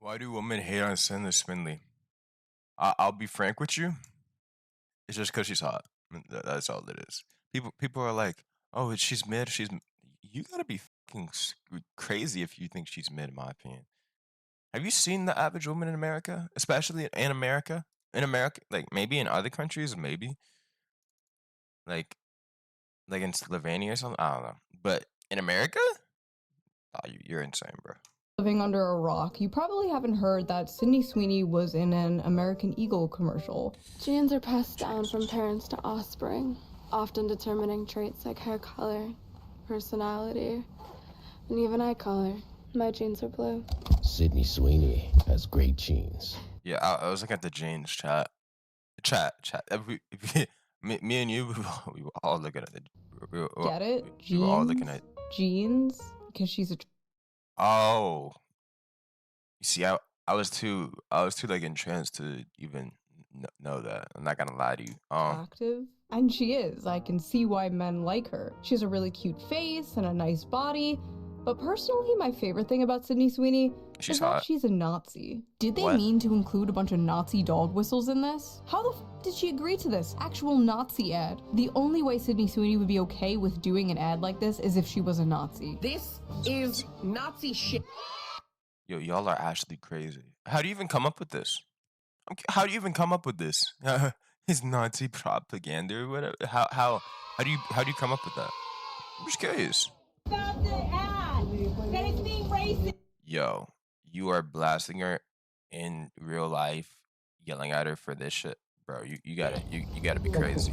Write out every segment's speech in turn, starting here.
Why do women hate on Sydney Sweeney? I'll be frank with you. It's just because she's hot. That's all it is. People are like, oh, she's mid. You gotta be fucking crazy if you think she's mid. In my opinion. Have you seen the average woman in America, especially in America? In America, like maybe in other countries, maybe like in Slovenia or something. I don't know. But in America, oh, you're insane, bro. Living under a rock, you probably haven't heard that Sydney Sweeney was in an American Eagle commercial. Genes are passed down from parents to offspring, often determining traits like hair color, personality, and even eye color. My genes are blue. Sydney Sweeney has great genes. Yeah, I was looking at the jeans chat. Chat. Me and you, we were all looking at it. Get it? We were all looking at jeans? Because she's a... Oh. You see, I was too like entranced to even know that. I'm not gonna lie to you. Active. And she is. I can see why men like her. She has a really cute face and a nice body. But personally, my favorite thing about Sydney Sweeney is that she's a Nazi. Did they mean to include a bunch of Nazi dog whistles in this? How the f did she agree to this? Actual Nazi ad. The only way Sydney Sweeney would be okay with doing an ad like this is if she was a Nazi. This is Nazi shit. Yo, y'all are actually crazy. How do you even come up with this? How do you even come up with this? His Nazi propaganda or whatever. How do you come up with that? I'm just curious. About the ad that is being racist. Yo, you are blasting her in real life, yelling at her for this shit, bro. You gotta be crazy.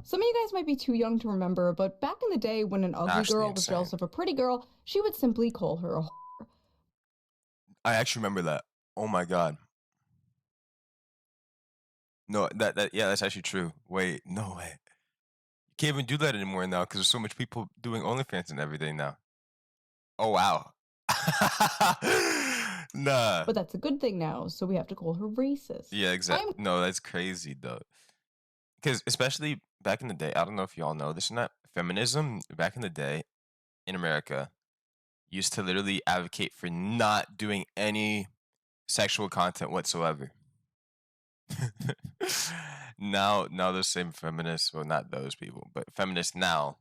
Some of you guys might be too young to remember, but back in the day when an ugly girl was jealous of a pretty girl, she would simply call her a whore. I actually remember that. Oh my god. No, yeah, that's actually true. Wait, no way. You can't even do that anymore now because there's so much people doing OnlyFans and everything now. Oh wow. Nah. But that's a good thing now, so we have to call her racist. Yeah, exactly. No, that's crazy though. Because especially back in the day, I don't know if y'all know this or not, feminism back in the day in America used to literally advocate for not doing any sexual content whatsoever. now those same feminists, well, not those people, but feminists now,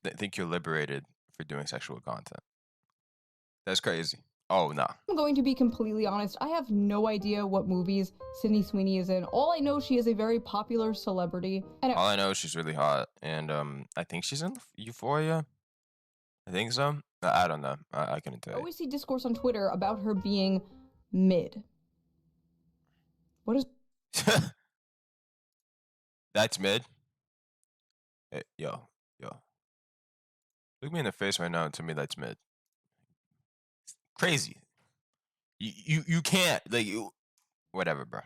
they think you're liberated for doing sexual content. That's crazy. Oh, no. I'm going to be completely honest. I have no idea what movies Sydney Sweeney is in. All I know, she is a very popular celebrity. And all I know is she's really hot. And I think she's in Euphoria. I think so. I don't know. I couldn't tell you. I always see discourse on Twitter about her being mid. What is... That's mid? Hey, yo. Look me in the face right now and tell me that's mid. Crazy. You can't, like, whatever, bro.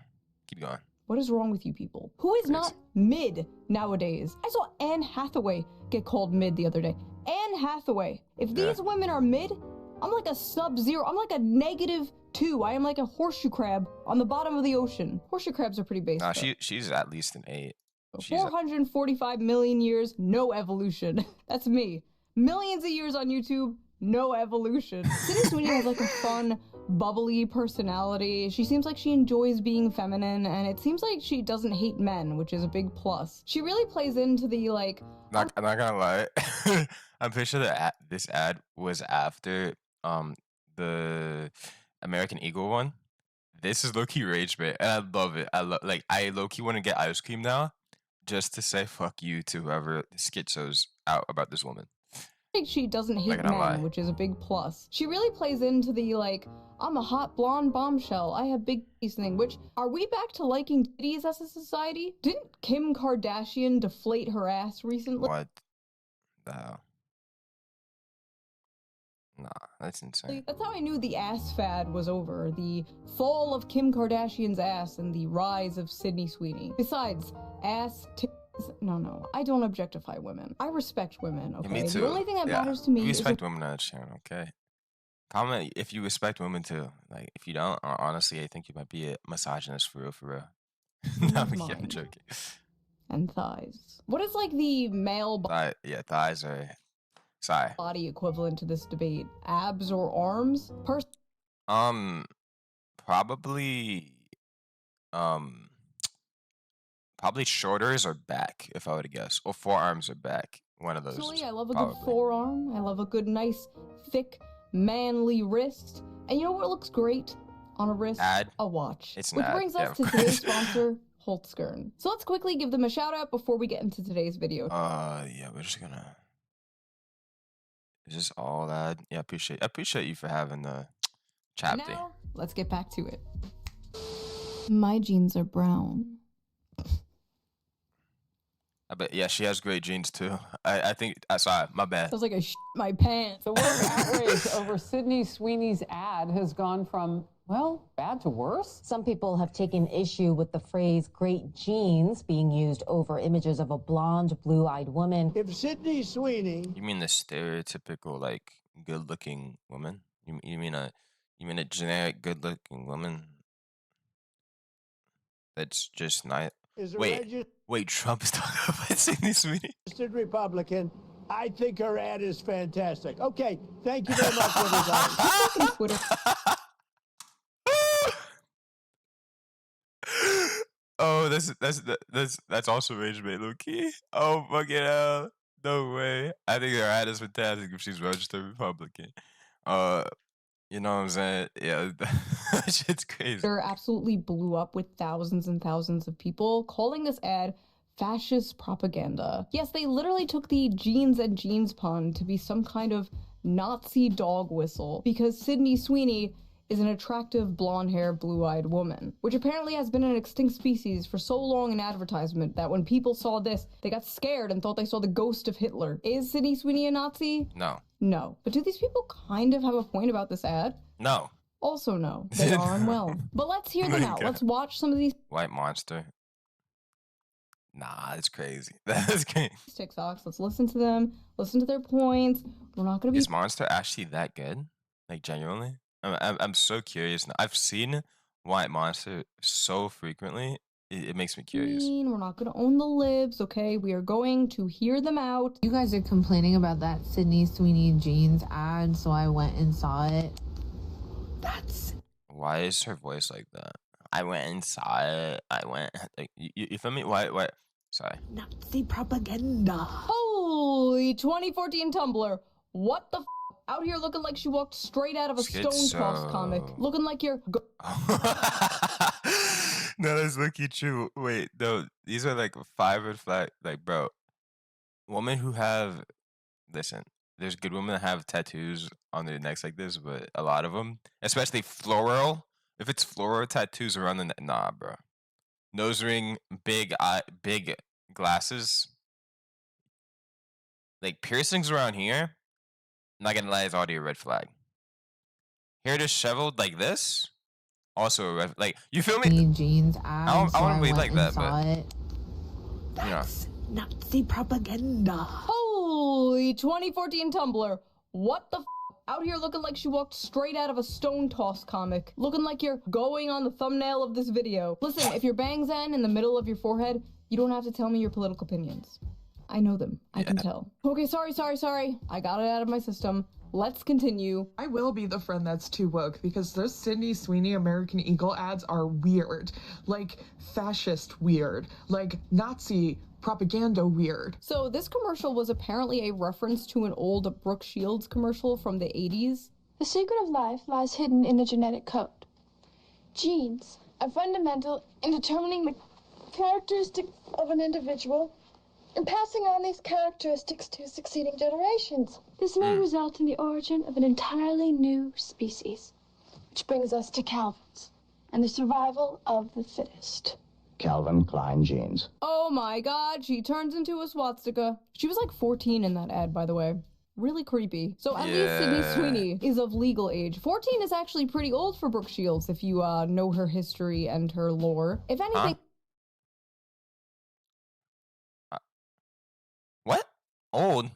Keep going. What is wrong with you people? Who is not mid nowadays? I saw Anne Hathaway get called mid the other day. Anne Hathaway. If these women are mid, I'm like a sub-zero. I'm like a -2. I am like a horseshoe crab on the bottom of the ocean. Horseshoe crabs are pretty basic. Nah, she's at least an 8. 445 million years, no evolution. That's me. Millions of years on YouTube, no evolution. Sydney Sweeney has like a fun, bubbly personality. She seems like she enjoys being feminine, and it seems like she doesn't hate men, which is a big plus. She really plays into the like... I'm not gonna lie. I'm pretty sure that this ad was after the American Eagle one. This is low-key rage bait, and I love it. I low-key want to get ice cream now just to say fuck you to whoever schizo's out about this woman. She doesn't hate men, which is a big plus. She really plays into the like, I'm a hot blonde bombshell, I have big titties thing, which, are we back to liking titties as a society? Didn't Kim Kardashian deflate her ass recently? What the hell? Nah, that's insane. That's how I knew the ass fad was over. The fall of Kim Kardashian's ass and the rise of Sydney Sweeney. Besides, ass, no, I don't objectify women. I respect women, okay? Yeah, me too. The only thing that matters to me is... respect women on the channel, okay? Comment if you respect women too. Like, if you don't, honestly, I think you might be a misogynist for real. No, I'm joking. And thighs. What is like the male... yeah, thighs are... Sorry. Body equivalent to this debate? Abs or arms? Um, probably, um, probably shoulders or back, if I were to guess, or forearms or back. One of those. Personally, I love a probably. good forearm. I love a good, nice, thick, manly wrist. And you know what looks great on a wrist? A watch. It's Which brings us to today's sponsor, Holtzgren. So let's quickly give them a shout out before we get into today's video. Yeah, we're just gonna. Is this all that? Yeah, I appreciate you for having the chapter. Now, let's get back to it. My jeans are brown. I bet, yeah, she has great jeans too. I think, sorry, my bad. I was like, I my pants. The word of outrage over Sydney Sweeney's ad has gone from, well, bad to worse. Some people have taken issue with the phrase great genes being used over images of a blonde, blue-eyed woman. If Sydney Sweeney... You mean the stereotypical, like, good-looking woman? You mean a generic good-looking woman that's just not... Wait, Trump is talking about Sydney Sweeney? Republican. I think her ad is fantastic. Okay, thank you very much, everybody. Twitter. Oh, that's also rage bait, low-key. Oh, fucking hell. No way. I think her ad is fantastic if she's registered Republican. You know what I'm saying? Yeah, that shit's crazy. Twitter absolutely blew up with thousands and thousands of people calling this ad fascist propaganda. Yes, they literally took the jeans and jeans pun to be some kind of Nazi dog whistle because Sydney Sweeney is an attractive blonde-haired, blue-eyed woman, which apparently has been an extinct species for so long in advertisement that when people saw this, they got scared and thought they saw the ghost of Hitler. Is Sydney Sweeney a Nazi? No. No. But do these people kind of have a point about this ad? No. Also no. They are unwell. But let's hear them out. Let's watch some of these White monster. Nah, that's crazy. That's crazy. TikToks. Let's listen to them. Listen to their points. We're not gonna be. Is Monster actually that good? Like genuinely? I'm so curious now. I've seen White Monster so frequently. It makes me curious. We're not gonna own the libs, okay? We are going to hear them out. You guys are complaining about that Sydney Sweeney jeans ad, so I went and saw it. Why is her voice like that? I went and saw it. I went like you feel me? Why? Sorry. Nazi propaganda. Holy 2014 Tumblr. What the f? Out here looking like she walked straight out of a Stone Cross comic. Looking like you're... No, that's lucky true. Wait, no, these are like 5 red flag. Like, bro, women who have... Listen, there's good women that have tattoos on their necks like this, but a lot of them, especially floral, if it's floral tattoos around the neck, nah, bro. Nose ring, big glasses. Like, piercings around here, not gonna lie, it's already a red flag. Hair disheveled like this, also a red. Like, you feel me? Jeans I want to be like that, but That's Nazi propaganda. Holy 2014 Tumblr. What the f? Out here looking like she walked straight out of a Stone Toss comic. Looking like you're going on the thumbnail of this video. Listen, if your bangs end in the middle of your forehead, you don't have to tell me your political opinions. I know them. I can tell. Okay, sorry. I got it out of my system. Let's continue. I will be the friend that's too woke because those Sydney Sweeney American Eagle ads are weird. Like fascist weird. Like Nazi propaganda weird. So this commercial was apparently a reference to an old Brooke Shields commercial from the 80s. The secret of life lies hidden in a genetic code. Genes are fundamental in determining the characteristics of an individual and passing on these characteristics to succeeding generations. This may result in the origin of an entirely new species. Which brings us to Calvin's and the survival of the fittest. Calvin Klein jeans. Oh my god, she turns into a swastika. She was like 14 in that ad, by the way. Really creepy. So at least Sydney Sweeney is of legal age. 14 is actually pretty old for Brooke Shields if you know her history and her lore. If anything... What? Old?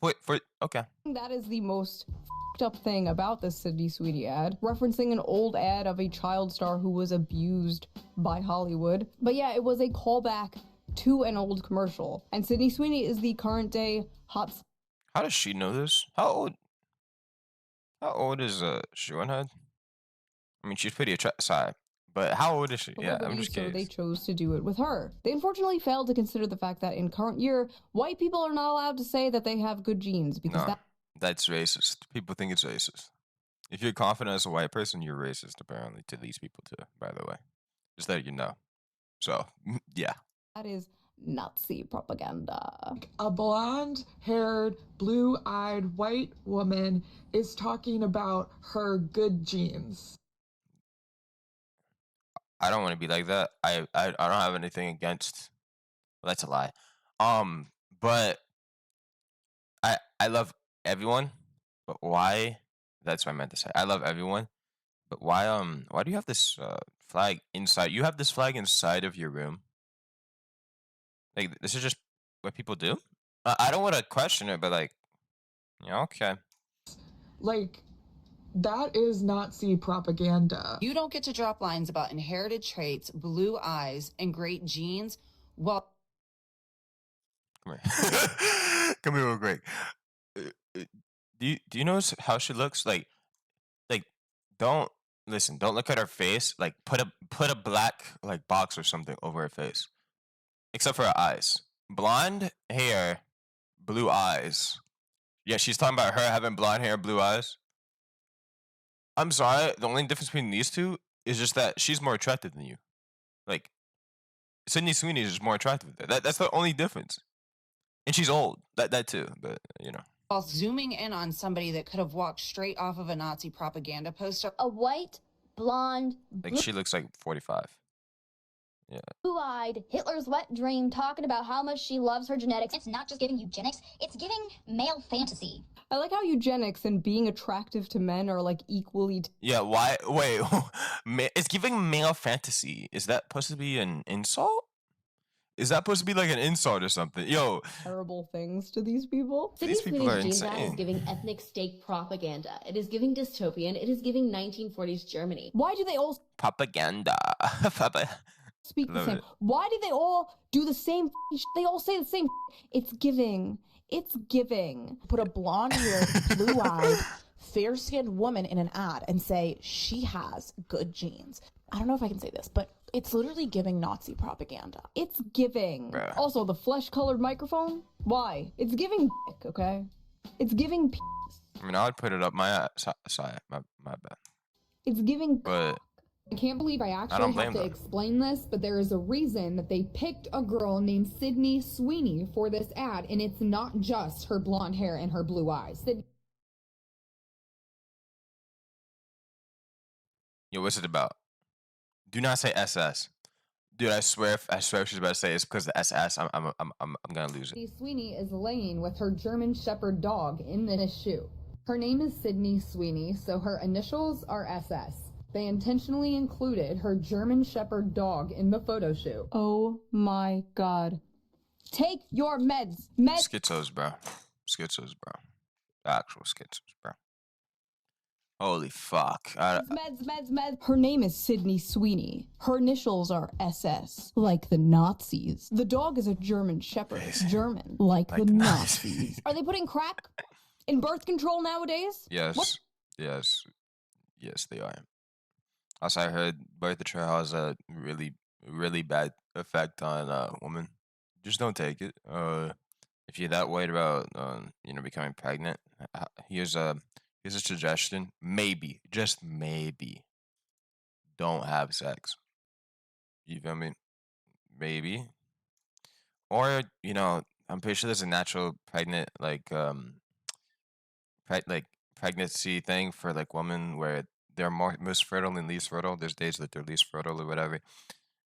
Wait, okay. That is the most f***ed up thing about this Sydney Sweeney ad, referencing an old ad of a child star who was abused by Hollywood. But yeah, it was a callback to an old commercial. And Sydney Sweeney is the current day hot... How does she know this? How old is Shoeonhead? I mean, she's pretty attractive. But how old is she? Yeah, I'm just So curious. they chose to do it with her. They unfortunately failed to consider the fact that in current year, white people are not allowed to say that they have good genes because that's racist. People think it's racist. If you're confident as a white person, you're racist, apparently, to these people too, by the way. Just that you know. So, yeah. That is Nazi propaganda. A blonde-haired, blue-eyed white woman is talking about her good genes. I don't want to be like that. I don't have anything against. Well, that's a lie. But I love everyone. But why? That's what I meant to say. I love everyone. But why do you have this flag inside? You have this flag inside of your room. Like, this is just what people do? I don't want to question it, but like, yeah, okay. Like, that is Nazi propaganda. You don't get to drop lines about inherited traits, blue eyes, and great genes while... Come here. Come here real quick. Do you notice how she looks? Like, don't look at her face. Like, put a black, like, box or something over her face. Except for her eyes. Blonde hair, blue eyes. Yeah, she's talking about her having blonde hair, blue eyes. I'm sorry, the only difference between these two is just that she's more attractive than you. Like, Sydney Sweeney is just more attractive. That's the only difference. And she's old. That too, but you know. While zooming in on somebody that could have walked straight off of a Nazi propaganda poster. A white, blonde, like she looks like 45. Yeah. Blue-eyed, Hitler's wet dream talking about how much she loves her genetics. It's not just giving eugenics, it's giving male fantasy. I like how eugenics and being attractive to men are like equally... Yeah, why? Wait, it's giving male fantasy. Is that supposed to be an insult? Is that supposed to be like an insult or something? Yo. Terrible things to these people. These people are insane. Is giving ethnic state propaganda. It is giving dystopian. It is giving 1940s Germany. Why do they all... Propaganda. Speak the same. Why do they all do the same? They all say the same. It's giving. It's giving. Put a blonde-haired, blue-eyed, fair-skinned woman in an ad and say she has good genes. I don't know if I can say this, but it's literally giving Nazi propaganda. It's giving. Bruh. Also, the flesh-colored microphone. Why? It's giving dick, okay? It's giving peace. I mean, I would put it up my side. My bad. It's giving. But I can't believe I actually have to explain this, but there is a reason that they picked a girl named Sydney Sweeney for this ad, and it's not just her blonde hair and her blue eyes. Yo, what's it about? Do not say SS. Dude, I swear she's about to say it's because the SS. I'm gonna lose it. Sydney Sweeney is laying with her German Shepherd dog in this shoe. Her name is Sydney Sweeney, so her initials are SS. They intentionally included her German Shepherd dog in the photo shoot. Oh my god. Take your meds. Schizos, bro. Schizos, bro. Actual schizos, bro. Holy fuck. Meds. Her name is Sydney Sweeney. Her initials are SS, like the Nazis. The dog is a German Shepherd. German, like the Nazis. Are they putting crack in birth control nowadays? Yes. What? Yes, they are. Also, I heard birth control has a really, really bad effect on women. Just don't take it. If you're that worried about becoming pregnant, here's a suggestion. Maybe, just maybe, don't have sex. You feel me? Maybe. Or I'm pretty sure there's a natural pregnancy thing for like women where they're most fertile and least fertile. There's days that they're least fertile or whatever.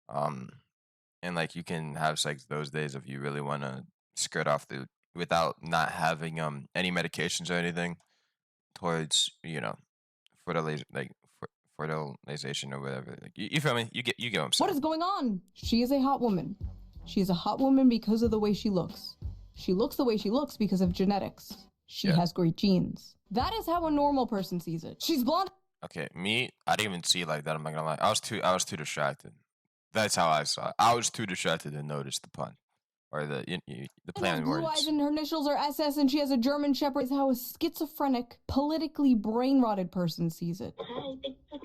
And like you can have sex those days if you really want to skirt off without not having any medications or anything towards fertilization or whatever. Like, you feel me? You get what I'm saying. What is going on? She is a hot woman. She is a hot woman because of the way she looks. She looks the way she looks because of genetics. She has great genes. That is how a normal person sees it. She's blonde. Okay, me, I didn't even see it like that. I'm not gonna lie. I was too distracted. That's how I saw it. I was too distracted to notice the pun or the play on words. Blue eyes and her initials are SS, and she has a German Shepherd. Is how a schizophrenic, politically brain-rotted person sees it.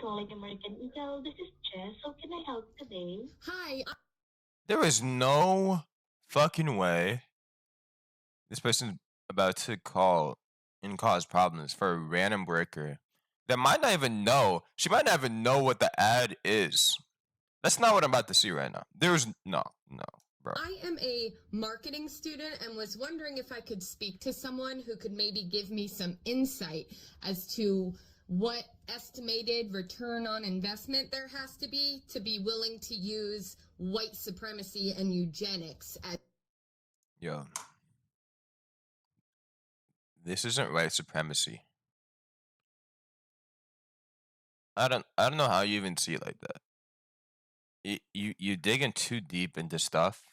calling American Eagle. This is Jess. How can I help today? Hi. There is no fucking way this person's about to call and cause problems for a random worker that might not even know. She might not even know what the ad is. That's not what I'm about to see right now. There's no, bro. I am a marketing student and was wondering if I could speak to someone who could maybe give me some insight as to what estimated return on investment there has to be willing to use white supremacy and eugenics as... Yo. This isn't white supremacy. I don't know how you even see it like that. You digging too deep into stuff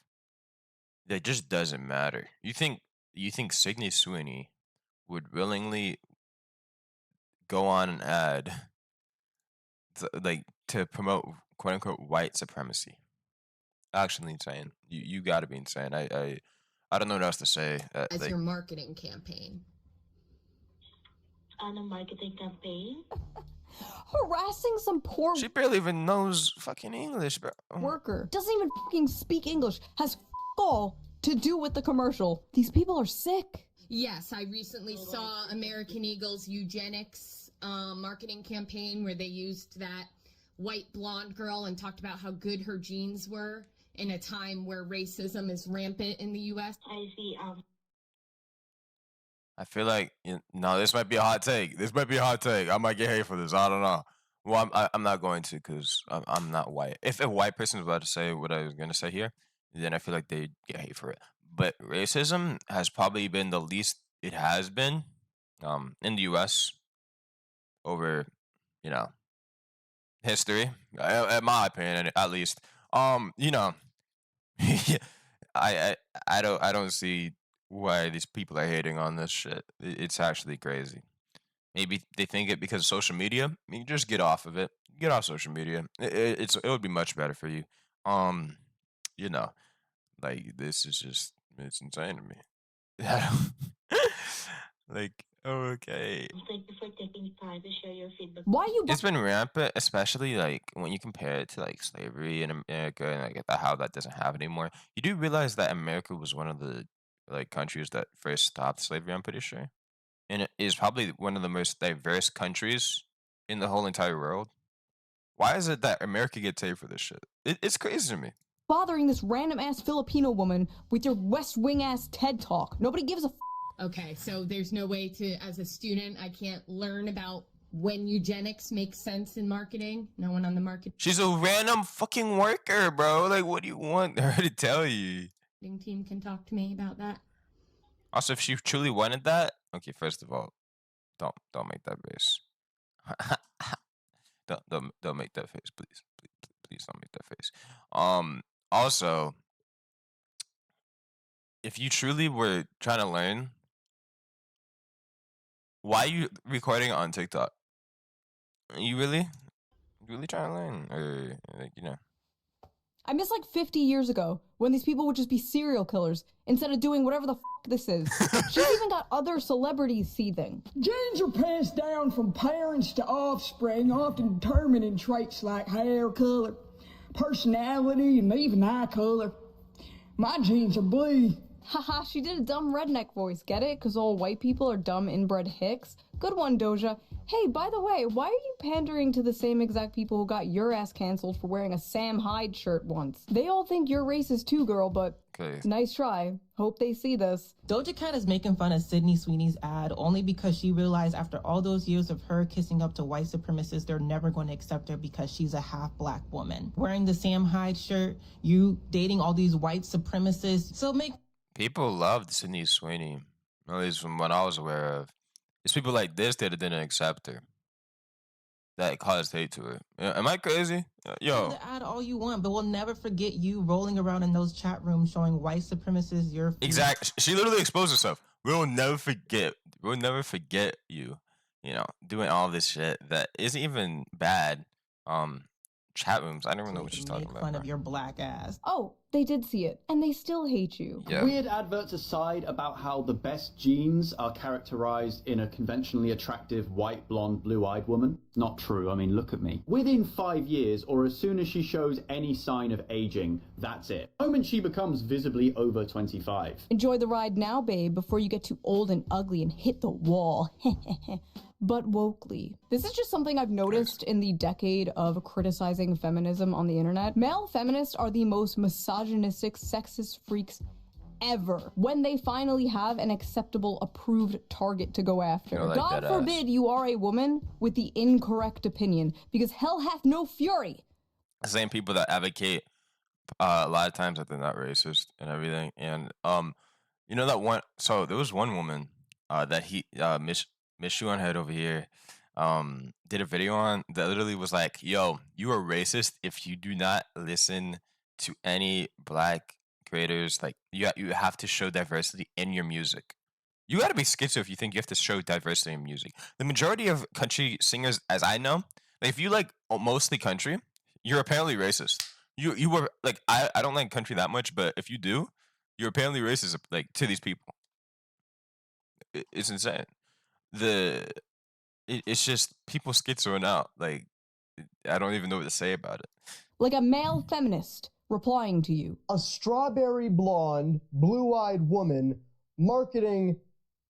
that just doesn't matter. You think Sydney Sweeney would willingly go on an ad to promote quote unquote white supremacy? Actually insane. You gotta be insane. I don't know what else to say. As your marketing campaign. On a marketing campaign? Harassing some poor... She barely even knows fucking English, bro. Worker. Doesn't even fucking speak English. Has all to do with the commercial. These people are sick. Yes, I recently saw American Eagle's eugenics marketing campaign where they used that white blonde girl and talked about how good her genes were in a time where racism is rampant in the U.S. I see. I feel like this might be a hot take. I might get hate for this. I don't know. Well, I'm not going to because I'm not white. If a white person was about to say what I was going to say here, then I feel like they'd get hate for it. But racism has probably been the least it has been in the U.S. over, history. In my opinion, at least. I don't see why these people are hating on this shit. It's actually crazy. Maybe they think it because of social media. You just get off of it. Get off social media. It would be much better for you. This is just, it's insane to me. Okay. Thank you for taking time to share your feedback. Why you? It's been rampant, especially when you compare it to slavery in America and how that doesn't happen anymore. You do realize that America was one of the countries that first stopped slavery, I'm pretty sure. And it is probably one of the most diverse countries in the whole entire world. Why is it that America gets hate for this shit? It's crazy to me. Bothering this random ass Filipino woman with your West Wing ass TED talk. Nobody gives a Okay, so there's no way to, as a student, I can't learn about when eugenics makes sense in marketing? No one on the marketing She's a random fucking worker, bro. What do you want her to tell you? Team can talk to me about that. Also, if she truly wanted that, okay, first of all, don't make that face. don't make that face, please. Please don't make that face. Also, if you truly were trying to learn, why are you recording on TikTok? Are you really trying to learn? Or, I miss 50 years ago when these people would just be serial killers instead of doing whatever the this is. She's even got other celebrities seething. Genes are passed down from parents to offspring, often determining traits like hair color, personality, and even eye color. My genes are blue. Haha, she did a dumb redneck voice, get it? Because all white people are dumb inbred hicks. Good one, Doja. Hey, by the way, why are you pandering to the same exact people who got your ass canceled for wearing a Sam Hyde shirt once? They all think you're racist too, girl, but nice try. Hope they see this. Doja Cat is making fun of Sydney Sweeney's ad only because she realized after all those years of her kissing up to white supremacists, they're never going to accept her because she's a half-black woman. Wearing the Sam Hyde shirt, you dating all these white supremacists, so make... People loved Sydney Sweeney, at least from what I was aware of. It's people like this that didn't accept her, that caused hate to her. Am I crazy? Yo. Add all you want, but we'll never forget you rolling around in those chat rooms showing white supremacists your... Exactly. She literally exposed herself. We'll never forget you, doing all this shit that isn't even bad. chat rooms. I don't even know what she's talking about. Fun of your black ass. Oh, they did see it, and they still hate you. Yeah. Weird adverts aside about how the best genes are characterized in a conventionally attractive white, blonde, blue-eyed woman. Not true. I mean, look at me. Within 5 years, or as soon as she shows any sign of aging, that's it. The moment she becomes visibly over 25. Enjoy the ride now, babe, before you get too old and ugly and hit the wall. But wokely. This is just something I've noticed in the decade of criticizing feminism on the internet. Male feminists are the most misogynistic, sexist freaks ever when they finally have an acceptable, approved target to go after. Like God forbid you are a woman with the incorrect opinion, because hell hath no fury. The same people that advocate a lot of times that they're not racist and everything. And you know that one, so there was one woman that Miss Shoeonhead over here did a video on that literally was like, yo, you are racist if you do not listen to any black creators. Like, you have to show diversity in your music. You got to be schizo if you think you have to show diversity in music. The majority of country singers, as I know, like, if you like mostly country, you're apparently racist. You were like, I don't like country that much, but if you do, you're apparently racist, like, to these people. It's insane. It's just people schizoing out. Like, I don't even know what to say about it. Like a male feminist replying to you. A strawberry blonde, blue-eyed woman marketing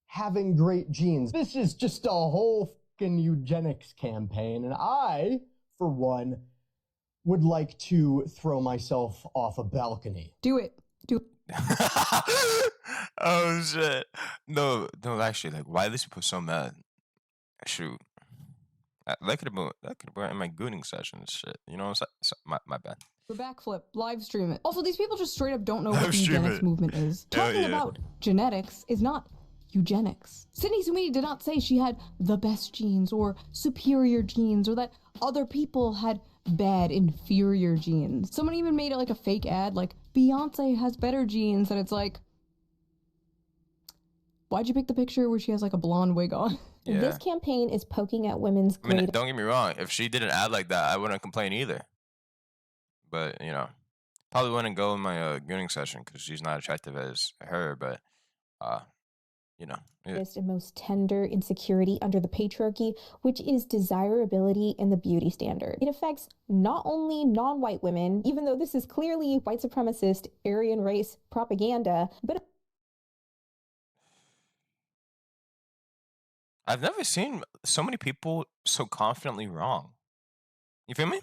having great genes. This is just a whole fucking eugenics campaign, and I, for one, would like to throw myself off a balcony. Do it. Do it. Oh shit. No, actually, like, why are these people so mad? Shoot. That could have been in my gooning session and shit. You know, my bad. The backflip, live stream it. Also, these people just straight up don't know what the eugenics movement is. Talking about genetics is not eugenics. Sydney Sweeney did not say she had the best genes or superior genes or that other people had bad, inferior genes. Someone even made it like a fake ad, like, Beyonce has better genes, and it's like, why'd you pick the picture where she has like a blonde wig on? Yeah. This campaign is poking at women's I mean, don't get me wrong. If she did an ad like that, I wouldn't complain either. But, you know, probably wouldn't go in my gooning session because she's not attractive as her, but, you know. And most tender insecurity under the patriarchy, which is desirability in the beauty standard. It affects not only non-white women, even though this is clearly white supremacist, Aryan race propaganda, but I've never seen so many people so confidently wrong. You feel me?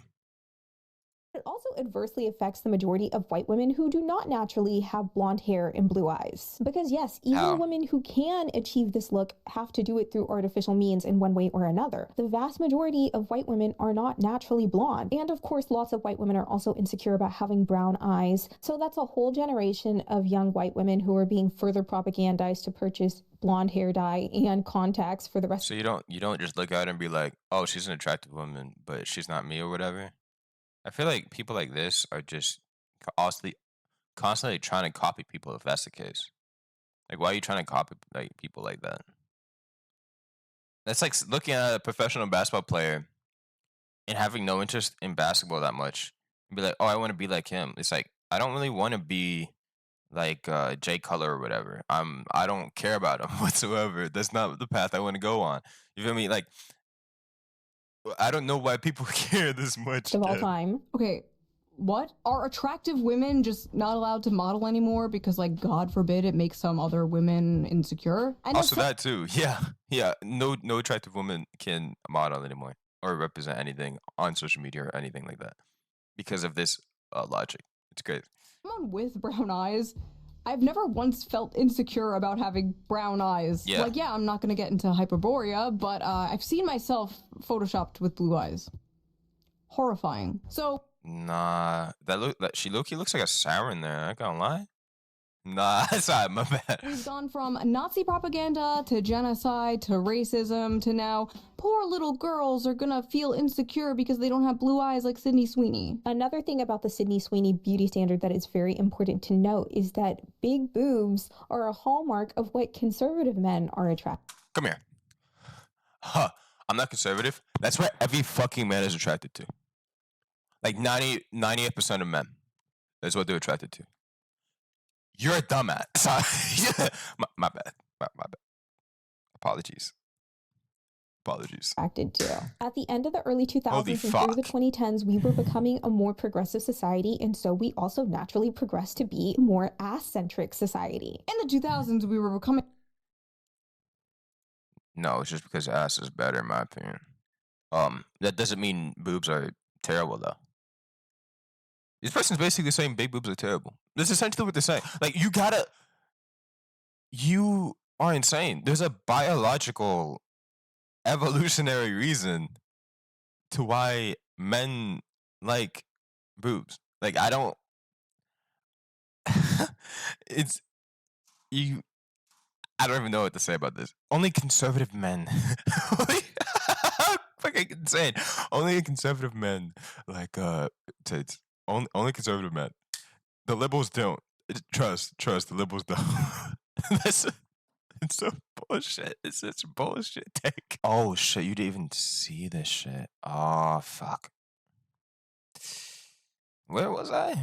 it also adversely affects the majority of white women who do not naturally have blonde hair and blue eyes. Because yes, even women who can achieve this look have to do it through artificial means in one way or another. The vast majority of white women are not naturally blonde. And of course, lots of white women are also insecure about having brown eyes. So that's a whole generation of young white women who are being further propagandized to purchase blonde hair dye and contacts for the rest. So you don't just look at her and be like, oh, she's an attractive woman, but she's not me or whatever. I feel like people like this are just constantly trying to copy people if that's the case. Like, why are you trying to copy like people like that? That's like looking at a professional basketball player and having no interest in basketball that much and be like, oh, I want to be like him. It's like, I don't really want to be like Jay Cutler or whatever. I don't care about him whatsoever. That's not the path I want to go on. You feel me? Like, I don't know why people care this much of all time. Okay, what? Are attractive women just not allowed to model anymore because, like, God forbid it makes some other women insecure? And also that too. Yeah. No attractive woman can model anymore or represent anything on social media or anything like that because of this logic. It's great. Someone with brown eyes, I've never once felt insecure about having brown eyes. Yeah. Like, yeah, I'm not going to get into hyperborea, but I've seen myself photoshopped with blue eyes. Horrifying. So... Nah, she low-key looks like a siren there, I can't lie. Nah, sorry, my bad. We've gone from Nazi propaganda to genocide to racism to now poor little girls are gonna feel insecure because they don't have blue eyes like Sydney Sweeney. Another thing about the Sydney Sweeney beauty standard that is very important to note is that big boobs are a hallmark of what conservative men are attracted. Come here. Huh, I'm not conservative. That's what every fucking man is attracted to. Like 98% of men. That's what they're attracted to. You're a dumbass. Sorry. my bad. My bad. Apologies. Attracted to. At the end of the early 2000s and through the 2010s, we were becoming a more progressive society, and so we also naturally progressed to be a more ass-centric society. In the 2000s, we were becoming... No, it's just because ass is better, in my opinion. That doesn't mean boobs are terrible, though. This person's basically saying big boobs are terrible. That's essentially what they're saying. Like, you are insane. There's a biological, evolutionary reason to why men like boobs. Like, I don't... I don't even know what to say about this. Only conservative men. Fucking insane. Only conservative men like tits. Only conservative men. The liberals don't. Trust. The liberals don't. It's so bullshit. It's such bullshit take. Oh shit! You didn't even see this shit. Oh fuck. Where was I?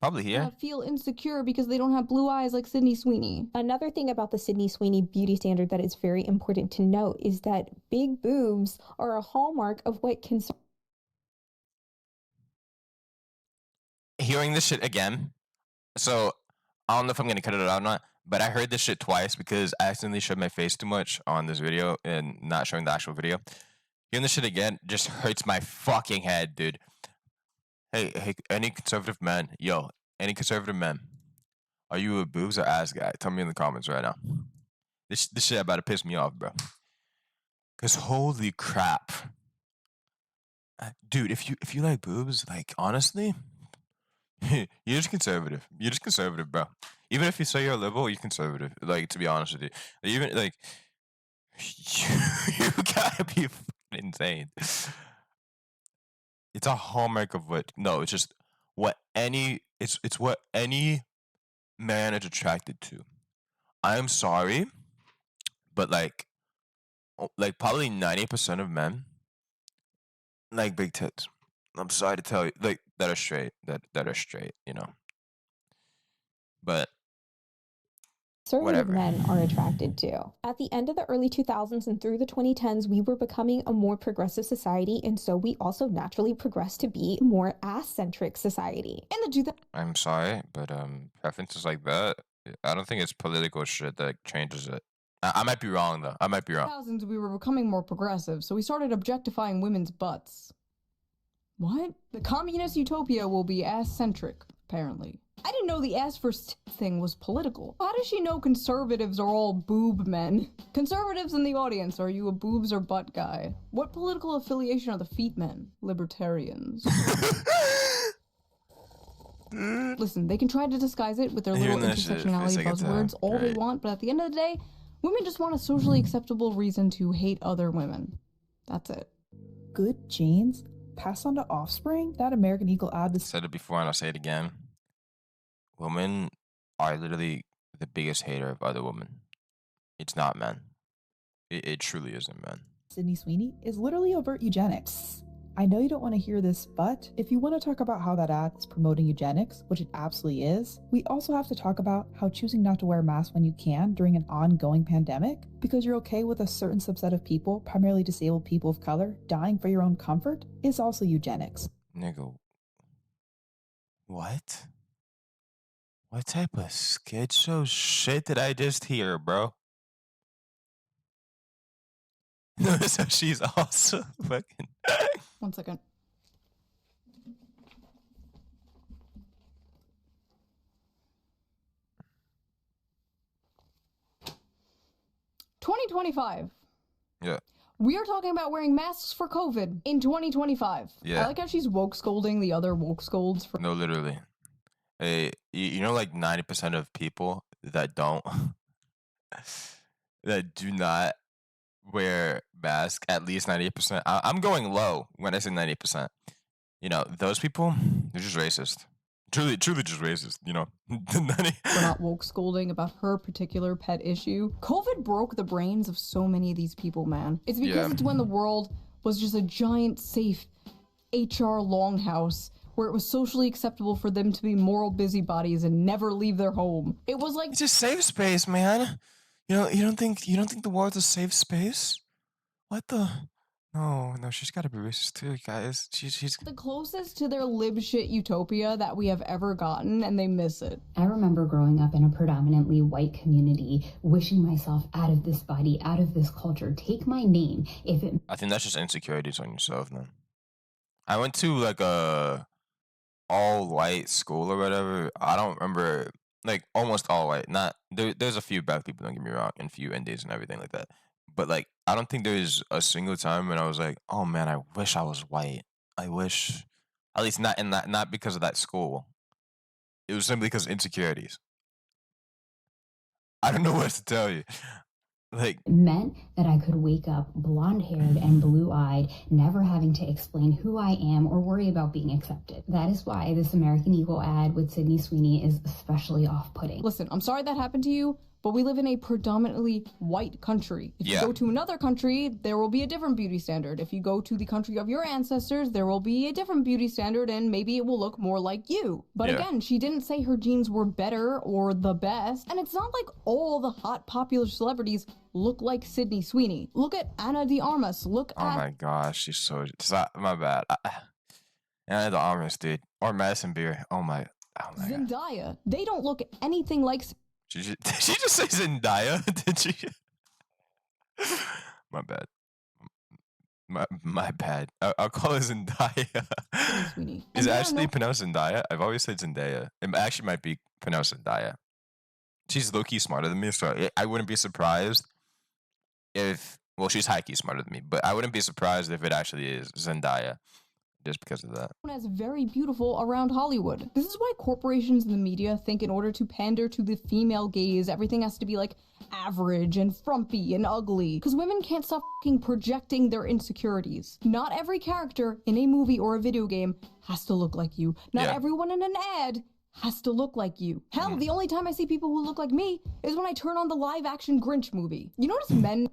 Probably here. Feel insecure because they don't have blue eyes like Sydney Sweeney. Another thing about the Sydney Sweeney beauty standard that is very important to note is that big boobs are a hallmark of what Hearing this shit again, so I don't know if I'm gonna cut it out or not, but I heard this shit twice because I accidentally showed my face too much on this video and not showing the actual video. Hearing this shit again just hurts my fucking head, dude. Hey, any conservative men, any conservative men, are you a boobs or ass guy? Tell me in the comments right now. This shit about to piss me off, bro. Cause holy crap, dude. If you like boobs, like honestly, you're just conservative. You're just conservative, bro. Even if you say you're a liberal, you're conservative. Like, to be honest with you, even like you gotta be fucking insane. It's a hallmark of what? No, it's just what any. It's what any man is attracted to. I'm sorry, but like probably 90% of men like big tits. I'm sorry to tell you, like that are straight, that are straight, you know. But conservative men are attracted to. At the end of the early 2000s and through the 2010s, we were becoming a more progressive society, and so we also naturally progressed to be a more ass-centric society. In the I'm sorry, but preferences like that, I don't think it's political shit that changes it. I might be wrong though. I might be wrong. In the 2000s, we were becoming more progressive, so we started objectifying women's butts. What? The communist utopia will be ass-centric, apparently. I didn't know the ass first thing was political. How does she know conservatives are all boob men? Conservatives in the audience, are you a boobs or butt guy? What political affiliation are the feet men? Libertarians. Listen, they can try to disguise it with their little intersectionality buzzwords all they want, but at the end of the day, women just want a socially acceptable reason to hate other women. That's it. Good genes pass on to offspring? That American Eagle ad was... Said it before and I'll say it again. Women are literally the biggest hater of other women. It's not men. It truly isn't men. Sydney Sweeney is literally overt eugenics. I know you don't want to hear this, but if you want to talk about how that ad is promoting eugenics, which it absolutely is, we also have to talk about how choosing not to wear a mask when you can during an ongoing pandemic, because you're okay with a certain subset of people, primarily disabled people of color, dying for your own comfort, is also eugenics. Nigga. What? What type of schizo shit did I just hear, bro? Notice how she's also fucking... 1 second. "2025. Yeah. We are talking about wearing masks for COVID in 2025. Yeah. I like how she's woke scolding the other woke scolds for... No, literally. Hey, you know, like 90% of people that don't, that do not wear masks, at least 98%. I'm going low when I say 90%. You know, those people, they're just racist. Truly just racist, you know. We're not woke scolding about her particular pet issue. COVID broke the brains of so many of these people, man. It's because it's when the world was just a giant, safe HR longhouse where it was socially acceptable for them to be moral busybodies and never leave their home. It was like it's a safe space, man. You don't think the world's a safe space? What the? No, she's got to be racist too, guys. She's the closest to their lib shit utopia that we have ever gotten, and they miss it. I remember growing up in a predominantly white community, wishing myself out of this body, out of this culture. Take my name. I think that's just insecurities on yourself, man. I went to like a all-white school or whatever. I don't remember, like almost all white. Not there's a few black people, don't get me wrong, and a few Indians and everything like that. But like, I don't think there's a single time when I was like, "Oh man, I wish I was white." I wish, at least not because of that school. It was simply because of insecurities. I don't know what to tell you. Like, meant that I could wake up blonde-haired and blue-eyed, never having to explain who I am or worry about being accepted. That is why this American Eagle ad with Sydney Sweeney is especially off-putting. Listen, I'm sorry that happened to you, but we live in a predominantly white country. If you go to another country, there will be a different beauty standard. If you go to the country of your ancestors, there will be a different beauty standard, and maybe it will look more like you. But again, she didn't say her genes were better or the best, and it's not like all the hot popular celebrities look like Sydney Sweeney. Look at Ana de Armas. Look at... Oh my gosh, she's so... my bad. Ana de Armas, dude. Or Madison Beer. Oh my Zendaya. God. They don't look anything like... Did she just say Zendaya? Did she? My bad. My bad. I'll call her Zendaya. Is it actually pronounced Zendaya? I've always said Zendaya. It actually might be pronounced Zendaya. She's low-key smarter than me, so I wouldn't be surprised if... Well, she's high-key smarter than me, but I wouldn't be surprised if it actually is Zendaya. Just because of that. As very beautiful around Hollywood. This is why corporations and the media think in order to pander to the female gaze, everything has to be like average and frumpy and ugly. Because women can't stop fucking projecting their insecurities. Not every character in a movie or a video game has to look like you. Not everyone in an ad has to look like you. Hell, the only time I see people who look like me is when I turn on the live action Grinch movie. You notice men...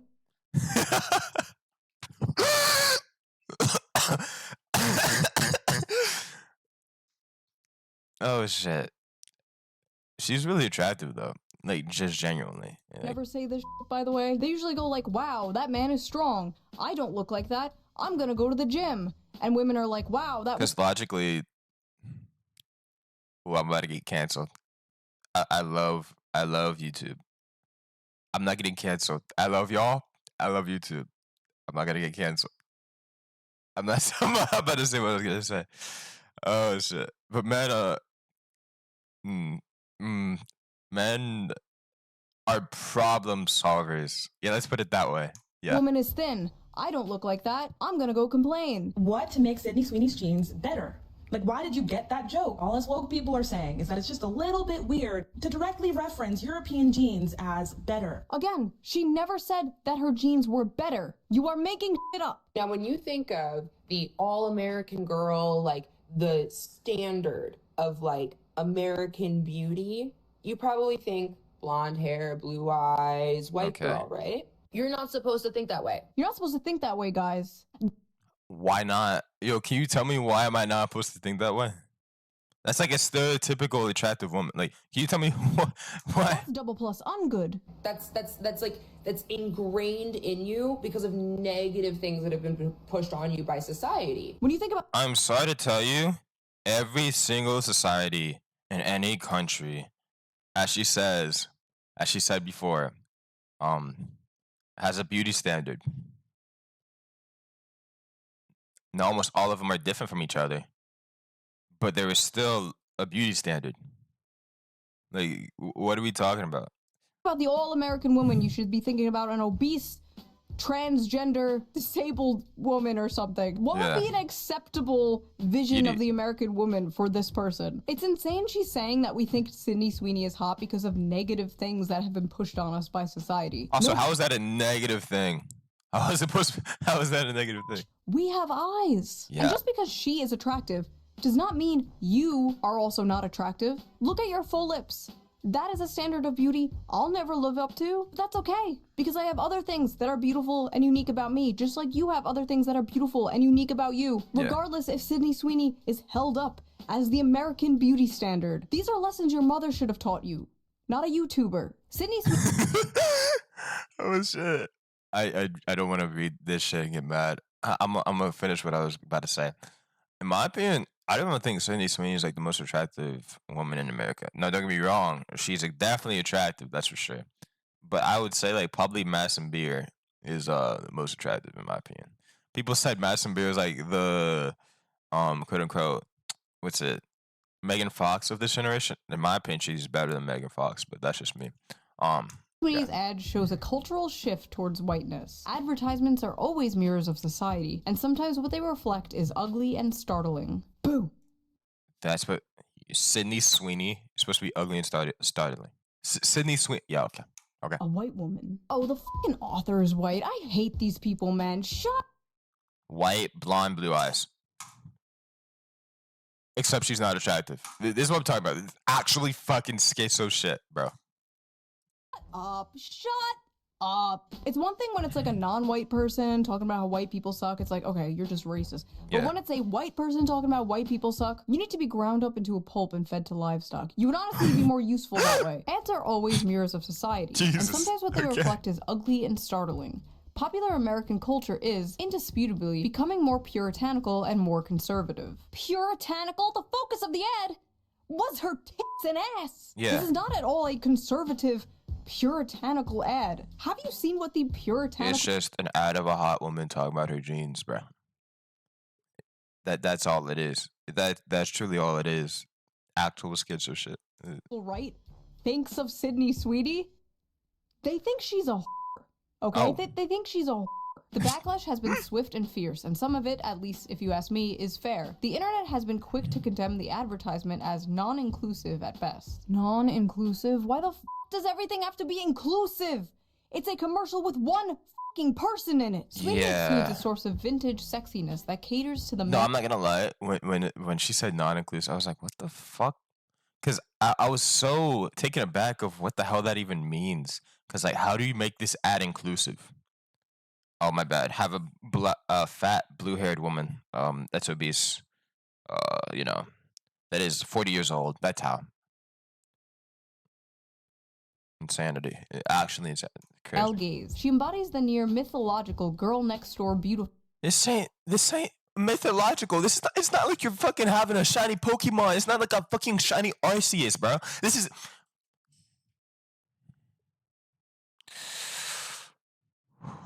Oh shit. She's really attractive though. Like, just genuinely. Like, never say this shit, by the way. They usually go like, wow, that man is strong. I don't look like that. I'm gonna go to the gym. And women are like, wow, that... Because logically... Well, I'm about to get canceled. I love YouTube. I'm not getting canceled. I love y'all. I love YouTube. I'm not gonna get canceled. I'm about to say what I was gonna say. Oh shit. But men, men are problem solvers. Yeah, let's put it that way. Yeah. Woman is thin. I don't look like that. I'm gonna go complain. What makes Sydney Sweeney's jeans better? Like, why did you get that joke? All us woke people are saying is that it's just a little bit weird to directly reference European jeans as better. Again, she never said that her jeans were better. You are making shit up. Now, when you think of the all-American girl, like the standard of like American beauty, you probably think blonde hair, blue eyes, white girl, right? You're not supposed to think that way. You're not supposed to think that way, guys. Why not? Yo, can you tell me why am I not supposed to think that way? That's like a stereotypical attractive woman. Like, can you tell me why? That's double plus ungood. That's ingrained in you because of negative things that have been pushed on you by society. When you think about... I'm sorry to tell you, every single society in any country, as she said before, has a beauty standard. Now, almost all of them are different from each other, but there is still a beauty standard. Like, what are we talking about? About the all-American woman, you should be thinking about an obese, transgender, disabled woman or something. What would be an acceptable vision of the American woman for this person? It's insane she's saying that we think Sydney Sweeney is hot because of negative things that have been pushed on us by society. Also, how is that a negative thing? How is that a negative thing? We have eyes. Yeah. And just because she is attractive does not mean you are also not attractive. Look at your full lips. That is a standard of beauty I'll never live up to. But that's okay, because I have other things that are beautiful and unique about me, just like you have other things that are beautiful and unique about you. Regardless if Sydney Sweeney is held up as the American beauty standard. These are lessons your mother should have taught you, not a YouTuber. Sydney Sweeney. Oh shit. I don't want to read this shit and get mad. I'm gonna finish what I was about to say. In my opinion, I don't even think Sydney Sweeney is like the most attractive woman in America. No, don't get me wrong. She's like, definitely attractive, that's for sure. But I would say like probably Madison Beer is the most attractive in my opinion. People said Madison Beer is like the quote unquote what's it? Megan Fox of this generation. In my opinion, she's better than Megan Fox, but that's just me. Sweeney's ad shows a cultural shift towards whiteness. Advertisements are always mirrors of society, and sometimes what they reflect is ugly and startling. Boo! That's what Sydney Sweeney is supposed to be ugly and startling. Sydney Sweeney. Yeah, okay. Okay. A white woman. Oh, the fucking author is white. I hate these people, man. Shut. White, blonde, blue eyes. Except she's not attractive. This is what I'm talking about. It's actually fucking schizo shit, bro. Shut up. It's one thing when it's like a non-white person talking about how white people suck. It's like, okay, you're just racist. But when it's a white person talking about white people suck, you need to be ground up into a pulp and fed to livestock. You would honestly be more useful that way. Ads are always mirrors of society. Jesus. And sometimes what they reflect is ugly and startling. Popular American culture is, indisputably, becoming more puritanical and more conservative. Puritanical? The focus of the ad was her tits and ass. Yeah. This is not at all a conservative, puritanical ad. Have you seen what the puritanical... It's just an ad of a hot woman talking about her jeans, bro. That's all it is. That's truly all it is. Actual schizo shit. Right? Thinks of Sydney Sweeney? They think she's a okay? Oh. They think she's a The backlash has been swift and fierce, and some of it, at least if you ask me, is fair. The internet has been quick to condemn the advertisement as non-inclusive at best. Non-inclusive? Why the does everything have to be inclusive? It's a commercial with one fucking person in it. Sweeney includes a source of vintage sexiness that caters to the No, I'm not gonna lie. When she said non-inclusive, I was like, what the fuck? Because I was so taken aback of what the hell that even means. Because, like, how do you make this ad inclusive? Oh, my bad. Have a fat, blue-haired woman that's obese, that is 40 years old. That's how. Insanity. Actually insanity. Crazy. Gaze. She embodies the near mythological girl next door beautiful. This ain't mythological. It's not like you're fucking having a shiny Pokemon. It's not like a fucking shiny Arceus, bro. This is...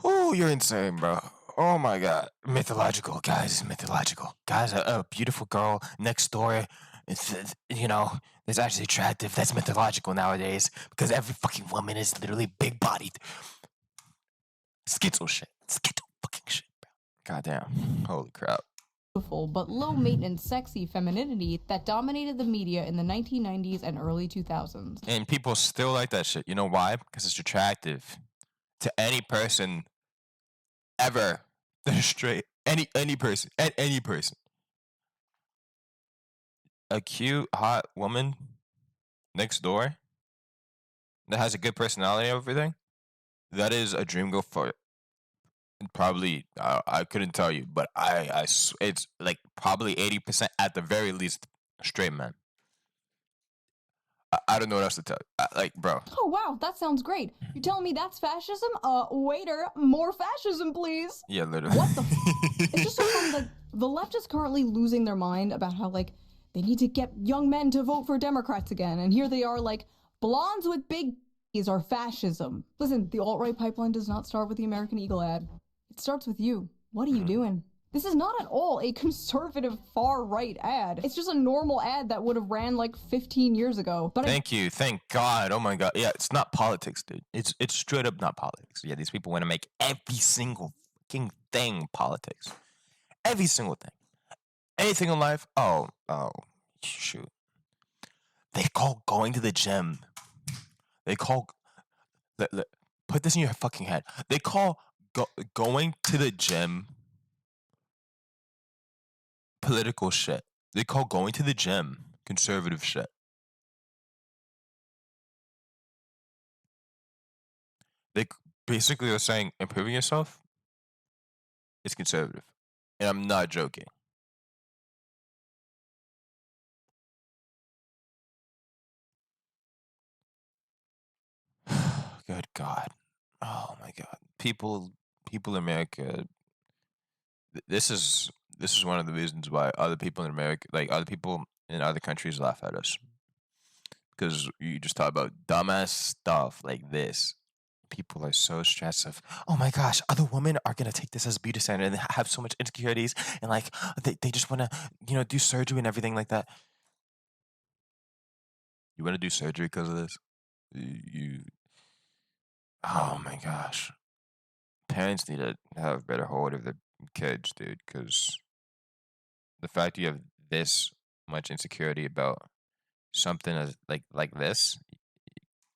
Oh, you're insane, bro. Oh my god. Mythological, guys. Mythological. Guys, a beautiful girl next door. It's, that's actually attractive. That's mythological nowadays. Because every fucking woman is literally big-bodied. Schizo shit. Schizo fucking shit, bro. Goddamn. Holy crap. But low-maintenance, sexy femininity that dominated the media in the 1990s and early 2000s. And people still like that shit. You know why? Because it's attractive to any person ever that is straight. Any person. Any person. A cute, hot woman next door that has a good personality and everything, that is a dream girl for probably, I couldn't tell you, but it's like probably 80% at the very least straight men. I don't know what else to tell you. Like, bro. Oh, wow, that sounds great. You're telling me that's fascism? Waiter, more fascism, please. Yeah, literally. What the It's just so funny that the left is currently losing their mind about how, like, they need to get young men to vote for Democrats again. And here they are, like, blondes with big is are fascism. Listen, the alt-right pipeline does not start with the American Eagle ad. It starts with you. What are you doing? This is not at all a conservative far-right ad. It's just a normal ad that would have ran like 15 years ago. But Thank you. Thank God. Oh my God. Yeah, it's not politics, dude. It's straight up not politics. Yeah, these people want to make every single fucking thing politics. Every single thing. Anything in life? Oh, shoot. They call going to the gym. They call... Put this in your fucking head. They call going to the gym political shit. They call going to the gym conservative shit. They basically are saying improving yourself is conservative. And I'm not joking. god. Oh my god. People in America. This is one of the reasons why other people in America, like other people in other countries, laugh at us, because you just talk about dumbass stuff like this. People are so stressed of, oh my gosh, other women are gonna take this as a beauty standard and have so much insecurities, and like they just wanna do surgery and everything like that. You wanna do surgery because of this? You Oh my gosh. Parents need to have better hold of their kids, dude, because the fact you have this much insecurity about something as like this,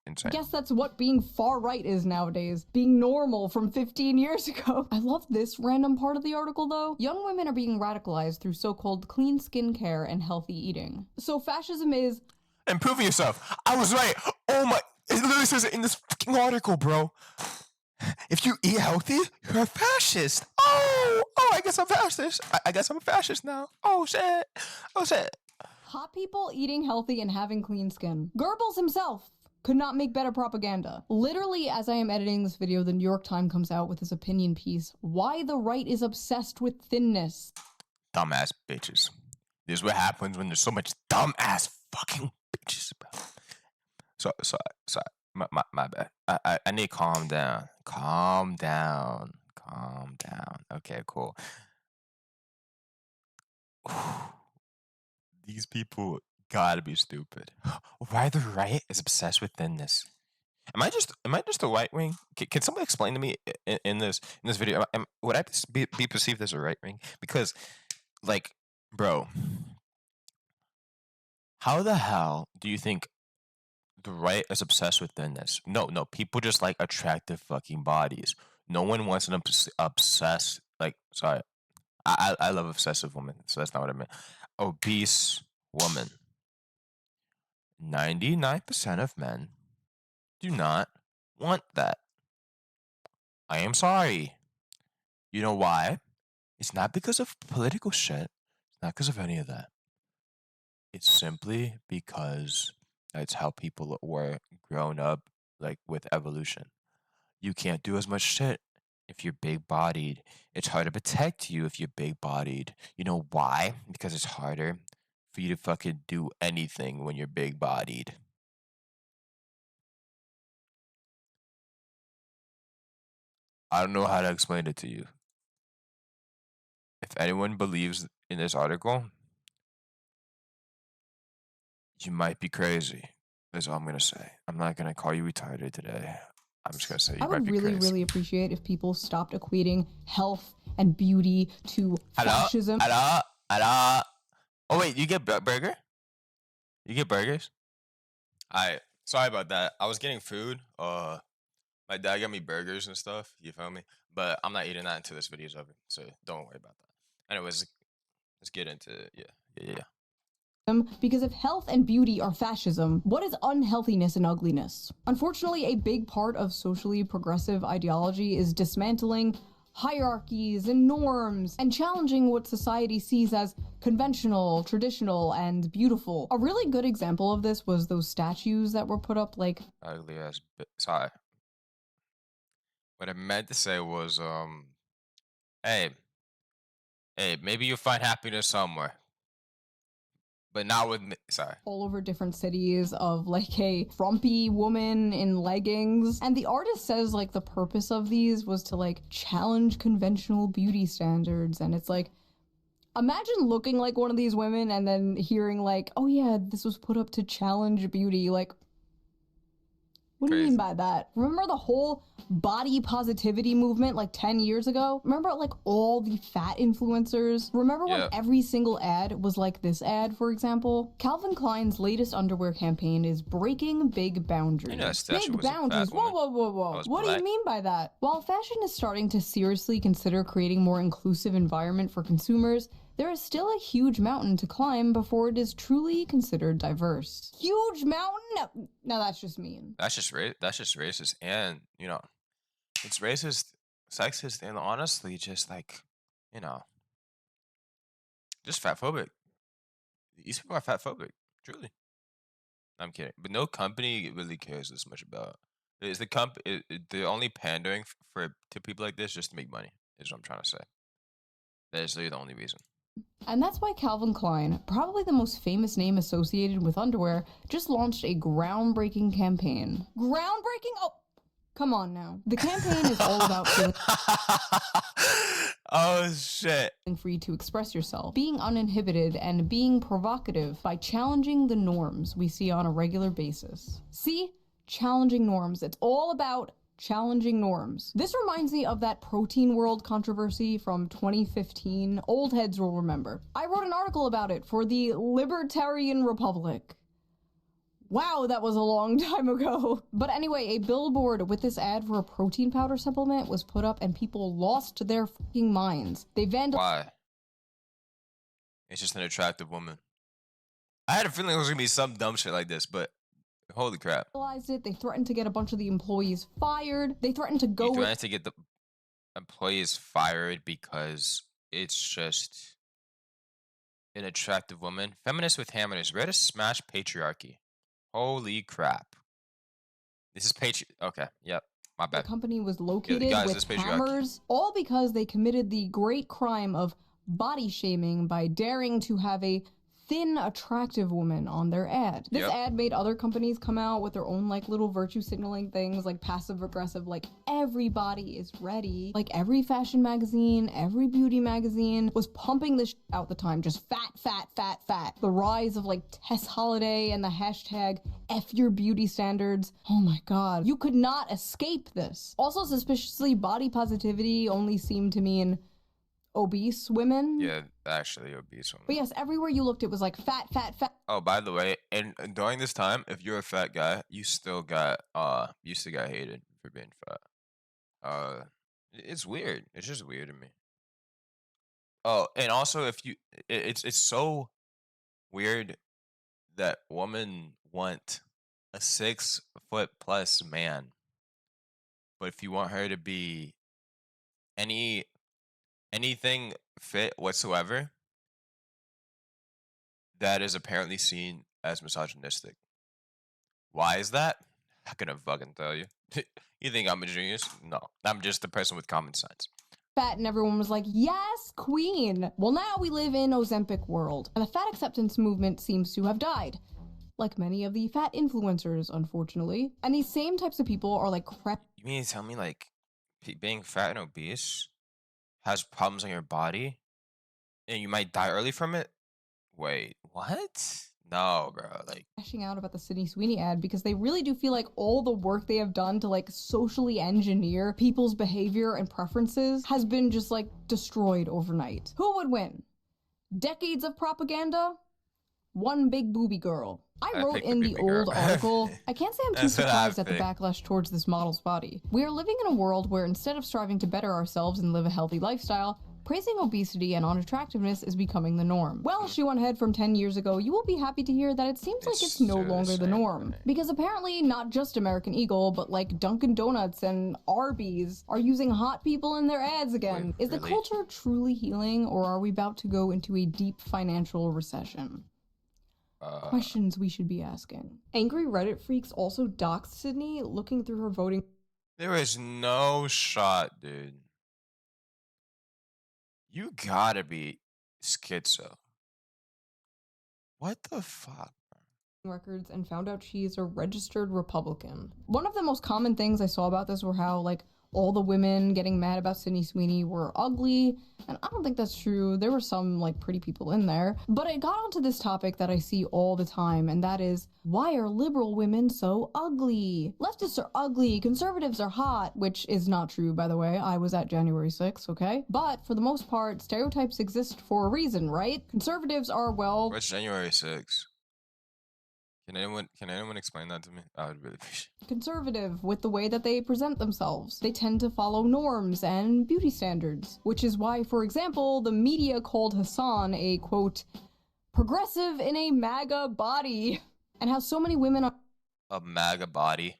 insane. I guess that's what being far right is nowadays. Being normal from 15 years ago. I love this random part of the article though. Young women are being radicalized through so-called clean skincare and healthy eating. So fascism is improving yourself. I was right. Oh my, it literally says it in this fucking article, bro. If you eat healthy, you're a fascist. Oh, I guess I'm fascist. I guess I'm a fascist now. Oh shit. hot people eating healthy and having clean skin. Goebbels himself could not make better propaganda. Literally, as I am editing this video, the New York Times comes out with this opinion piece. Why the right is obsessed with thinness. Dumbass bitches. This is what happens when there's so much dumbass fucking bitches, bro. Sorry. My bad. I need to calm down. Calm down. Okay, cool. These people gotta be stupid. Why the right is obsessed with thinness? Am I just a right wing? Can someone explain to me in this video? Would I be perceived as a right wing? Because, like, bro, how the hell do you think the right is obsessed with thinness? No, people just like attractive fucking bodies. No one wants an obsessed, like, sorry, I love obsessive women, so that's not what I meant. Obese woman. 99% of men do not want that. I am sorry. You know why? It's not because of political shit. It's not because of any of that. It's simply because that's how people were grown up, like, with evolution. You can't do as much shit if you're big-bodied. It's hard to protect you if you're big-bodied. You know why? Because it's harder for you to fucking do anything when you're big-bodied. I don't know how to explain it to you. If anyone believes in this article, you might be crazy. That's all I'm gonna say. I'm not gonna call you retarded today. I'm just gonna say you might be crazy. I would really appreciate if people stopped equating health and beauty to fascism. Hello? Oh wait, you get burger? You get burgers? Sorry about that. I was getting food. My dad got me burgers and stuff. You feel me? But I'm not eating that until this video's over. So don't worry about that. Anyways, let's get into yeah. Because if health and beauty are fascism, what is unhealthiness and ugliness? Unfortunately, a big part of socially progressive ideology is dismantling hierarchies and norms and challenging what society sees as conventional, traditional, and beautiful. A really good example of this was those statues that were put up, like ugly ass sorry. What I meant to say was hey, maybe you'll find happiness somewhere. But not with me. Sorry. All over different cities of like a frumpy woman in leggings. And the artist says like the purpose of these was to like challenge conventional beauty standards. And it's like, imagine looking like one of these women and then hearing like, oh yeah, this was put up to challenge beauty. Like, what do you mean by that? Remember the whole body positivity movement like 10 years ago? Remember like all the fat influencers? Remember when every single ad was like this ad, for example? Calvin Klein's latest underwear campaign is breaking big boundaries. Big boundaries. Whoa. What do you mean by that? While fashion is starting to seriously consider creating more inclusive environment for consumers, there is still a huge mountain to climb before it is truly considered diverse. Huge mountain? No, that's just mean. That's just racist, and it's racist, sexist, and honestly, just like, just fatphobic. These people are fatphobic, truly. I'm kidding, but no company really cares this much about Is the only pandering to people like this just to make money? Is what I'm trying to say. That's literally the only reason. And that's why Calvin Klein, probably the most famous name associated with underwear, just launched a groundbreaking campaign. Groundbreaking? Oh, come on now. The campaign is all about feeling oh shit. Free to express yourself, being uninhibited, and being provocative by challenging the norms we see on a regular basis. See? Challenging norms. It's all about challenging norms. This reminds me of that protein world controversy from 2015. Old heads will remember. I wrote an article about it for the Libertarian Republic. Wow, that was a long time ago. But anyway, a billboard with this ad for a protein powder supplement was put up and people lost their fucking minds. They vandalized. Why? It's just an attractive woman. I had a feeling it was gonna be some dumb shit like this, but holy crap. They threatened to get a bunch of the employees fired. They threatened to go. You threatened to get the employees fired because it's just an attractive woman. Feminists with hammers, ready to smash patriarchy. Holy crap. This is okay, yep, my bad. The company was located with hammers, all because they committed the great crime of body shaming by daring to have a thin, attractive woman on their ad. This ad made other companies come out with their own like little virtue signaling things, like passive aggressive, like everybody is ready. Like every fashion magazine, every beauty magazine was pumping this out the time, just fat, fat, fat, fat. The rise of like Tess Holiday and the hashtag F your beauty standards. Oh my god, you could not escape this. Also, suspiciously, body positivity only seemed to mean obese women. Yeah, actually obese women. But yes, everywhere you looked, it was like fat, fat, fat. Oh, by the way, and during this time, if you're a fat guy, you still got hated for being fat. It's weird. It's just weird to me. Oh, and also it's so weird that women want a 6-foot+ man, but if you want her to be anything fit whatsoever, that is apparently seen as misogynistic. Why is that? I'm gonna fucking tell you. You think I'm a genius? No, I'm just a person with common sense. Fat, and everyone was like, yes, queen. Well, now we live in Ozempic world, and the fat acceptance movement seems to have died. Like many of the fat influencers, unfortunately. And these same types of people are like You mean to tell me like being fat and obese has problems on your body and you might die early from it? Wait, what? No, bro. Like, crashing out about the Sydney Sweeney ad because they really do feel like all the work they have done to like socially engineer people's behavior and preferences has been just like destroyed overnight. Who would win? Decades of propaganda? One big booby girl. I wrote in the old article, I can't say I'm too surprised at the backlash towards this model's body. We are living in a world where instead of striving to better ourselves and live a healthy lifestyle, praising obesity and unattractiveness is becoming the norm. Well, Shoeonhead from 10 years ago, you will be happy to hear that it seems like it's no longer the norm. Because apparently not just American Eagle, but like Dunkin' Donuts and Arby's are using hot people in their ads again. Is the culture truly healing, or are we about to go into a deep financial recession? Questions we should be asking. Angry Reddit freaks also doxed Sydney looking through her voting. There is no shot, dude. You gotta be schizo. What the fuck? Records and found out she's a registered Republican. One of the most common things I saw about this were how like all the women getting mad about Sydney Sweeney were ugly, and I don't think that's true. There were some like pretty people in there, but I got onto this topic that I see all the time, and that is, why are liberal women so ugly? Leftists are ugly, conservatives are hot, which is not true, by the way. I was at January 6th, okay? But for the most part, stereotypes exist for a reason, right? Conservatives are, well... What's January 6th? Can anyone explain that to me? I would really appreciate it. Conservative with the way that they present themselves. They tend to follow norms and beauty standards, which is why, for example, the media called Hassan a, quote, progressive in a MAGA body, and how so many women are... A MAGA body?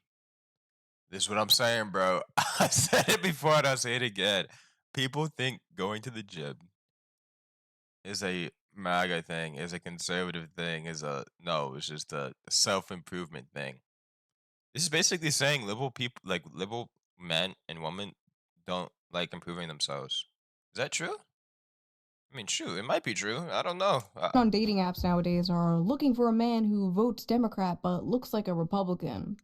This is what I'm saying, bro. I said it before and I'll say it again. People think going to the gym is a MAGA thing, is a conservative thing, is a no, it's just a self-improvement thing. This is basically saying liberal people, like liberal men and women, don't like improving themselves. Is that true? I mean, shoot, it might be true. I don't know. On dating apps nowadays are looking for a man who votes Democrat but looks like a Republican.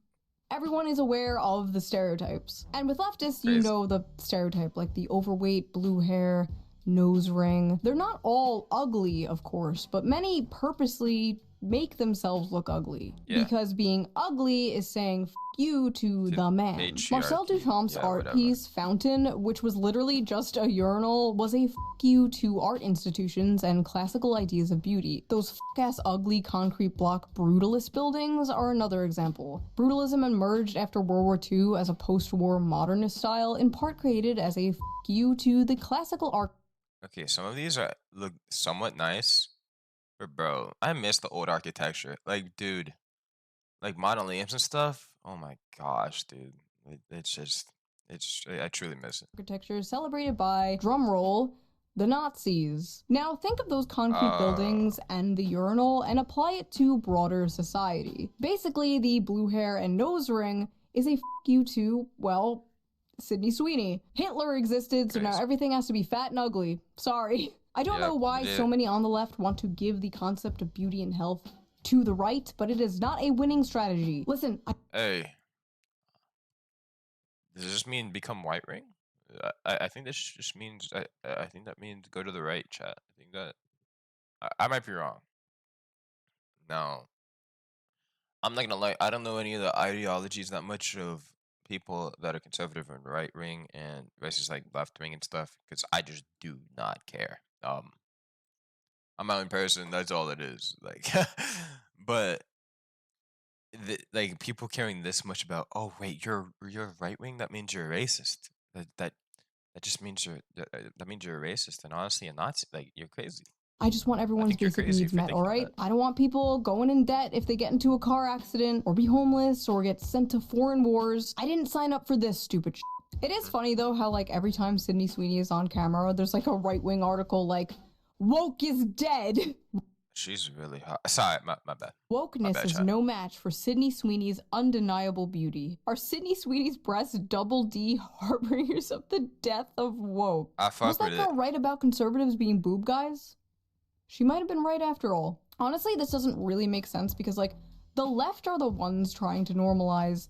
Everyone is aware of the stereotypes. And with leftists, you know the stereotype, like the overweight, blue hair, nose ring. They're not all ugly, of course, but many purposely make themselves look ugly. Yeah. Because being ugly is saying f you to the man. patriarchy. Marcel Duchamp's Yeah, art whatever. piece, Fountain, which was literally just a urinal, was a f you to art institutions and classical ideas of beauty. Those f-ass ugly concrete block brutalist buildings are another example. Brutalism emerged after World War II as a post-war modernist style, in part created as a f you to the classical art. Okay, some of these look somewhat nice, but bro, I miss the old architecture. Like, dude, like mausoleums and stuff. Oh my gosh, dude, I truly miss it. Architecture celebrated by, drumroll, the Nazis. Now think of those concrete buildings and the urinal and apply it to broader society. Basically, the blue hair and nose ring is a f you to, well, Sydney Sweeney. Hitler existed, so now everything has to be fat and ugly. Sorry. I don't know why so many on the left want to give the concept of beauty and health to the right, but it is not a winning strategy. Listen, Hey, does this mean become white ring? I think this just means I think that means go to the right, chat. I think that I might be wrong. No, I'm not gonna lie. I don't know any of the ideologies that much of people that are conservative and right wing and versus like left wing and stuff, because I just do not care. I'm my own person. That's all it is. Like, but like people caring this much about, oh wait, you're right wing. That means you're racist. That just means that means you're a racist and honestly a Nazi. Like, you're crazy. I just want everyone's basic needs met, alright? I don't want people going in debt if they get into a car accident, or be homeless, or get sent to foreign wars. I didn't sign up for this stupid shit. It is funny though how like every time Sydney Sweeney is on camera, there's like a right-wing article like, woke is dead. She's really hot. Sorry, my bad. Wokeness is no match for Sydney Sweeney's undeniable beauty. Are Sydney Sweeney's breasts double D harbingers of the death of woke? I fuck Was that with girl right about conservatives being boob guys? She might have been right after all. Honestly, this doesn't really make sense because, like, the left are the ones trying to normalize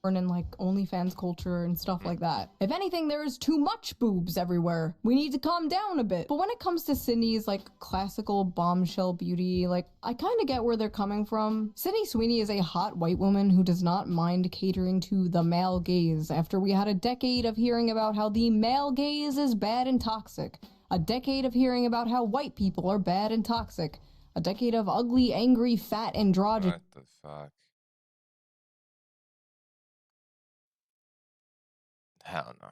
porn and, like, OnlyFans culture and stuff like that. If anything, there is too much boobs everywhere. We need to calm down a bit. But when it comes to Sydney's, like, classical bombshell beauty, like, I kind of get where they're coming from. Sydney Sweeney is a hot white woman who does not mind catering to the male gaze after we had a decade of hearing about how the male gaze is bad and toxic. A decade of hearing about how white people are bad and toxic. A decade of ugly, angry, fat, androgynous. What the fuck? Hell no.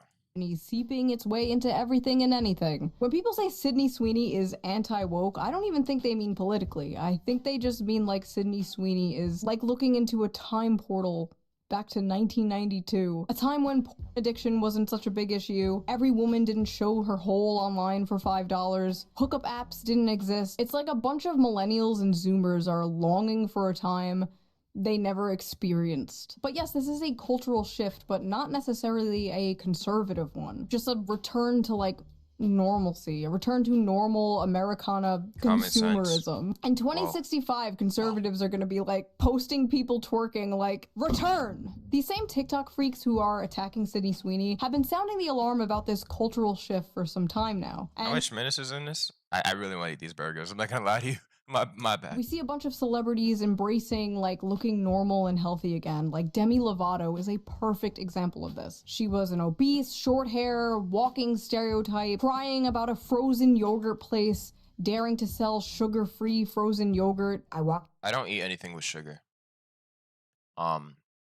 Seeping its way into everything and anything. When people say Sydney Sweeney is anti-woke, I don't even think they mean politically. I think they just mean like Sydney Sweeney is like looking into a time portal back to 1992, a time when porn addiction wasn't such a big issue, every woman didn't show her hole online for $5, hookup apps didn't exist. It's like a bunch of millennials and zoomers are longing for a time they never experienced. But yes, this is a cultural shift, but not necessarily a conservative one. Just a return to like normalcy, a return to normal Americana consumerism. In 2065, conservatives are gonna be like posting people twerking like, return! These same TikTok freaks who are attacking Sydney Sweeney have been sounding the alarm about this cultural shift for some time now. And how much menace is in this? I really want to eat these burgers. I'm not gonna lie to you. My bad. We see a bunch of celebrities embracing like looking normal and healthy again. Like Demi Lovato is a perfect example of this. She was an obese, short hair, walking stereotype, crying about a frozen yogurt place, daring to sell sugar-free frozen yogurt. I don't eat anything with sugar.